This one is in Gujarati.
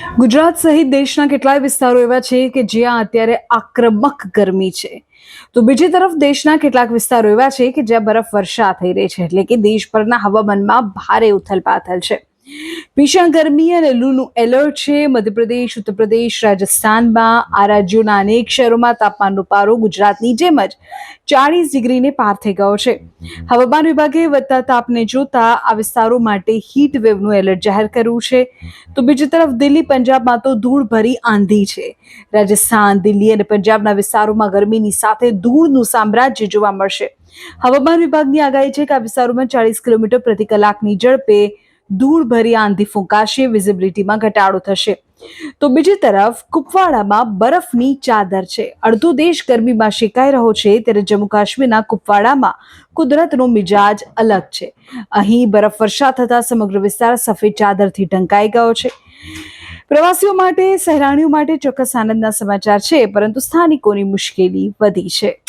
ગુજરાત સહિત દેશના કેટલાય વિસ્તારો એવા છે કે જ્યાં અત્યારે આક્રમક ગરમી છે, તો બીજી તરફ દેશના કેટલાક વિસ્તારો એવા છે કે જ્યાં બરફ વર્ષા થઈ રહી છે, એટલે કે દેશભરના હવામાનમાં ભારે ઉથલપાથલ છે. ભીષણ ગરમી અને લૂનું એલર્ટ છે. મધ્યપ્રદેશ, ઉત્તર પ્રદેશ, રાજસ્થાનમાં આ રાજ્યોના અનેક શહેરોમાં તાપમાનનો પારો ગુજરાતની જેમ જ 40 ડિગ્રીને પાર થઈ ગયો છે. હવામાન વિભાગે વધતા તાપને જોતા આ વિસ્તારો માટે હીટ વેવનું એલર્ટ જાહેર કર્યું છે. તો બીજી તરફ દિલ્હી, પંજાબમાં તો ધૂળભરી આંધી છે. રાજસ્થાન, દિલ્હી અને પંજાબના વિસ્તારોમાં ગરમીની સાથે ધૂળનું સામ્રાજ્ય જોવા મળશે. હવામાન વિભાગની આગાહી છે કે આ વિસ્તારોમાં 40 કિલોમીટર પ્રતિ કલાકની ઝડપે ધૂળભરી આંધી ફૂંકાશે. વિઝિબિલિટીમાં ઘટાડો થશે. તો બીજી તરફ કુપવાડામાં બરફની ચાદર છે. અડધો દેશ ગરમીમાં શેકાઈ રહ્યો છે, ત્યારે જમ્મુ કાશ્મીરના કુપવાડામાં કુદરતનો મિજાજ અલગ છે. અહીં બરફ વર્ષા થતા સમગ્ર વિસ્તાર સફેદ ચાદરથી ઢંકાઈ ગયો છે. પ્રવાસીઓ માટે, સહેલાણીઓ માટે ચોક્કસ આનંદના સમાચાર છે, પરંતુ સ્થાનિકોની મુશ્કેલી વધી છે.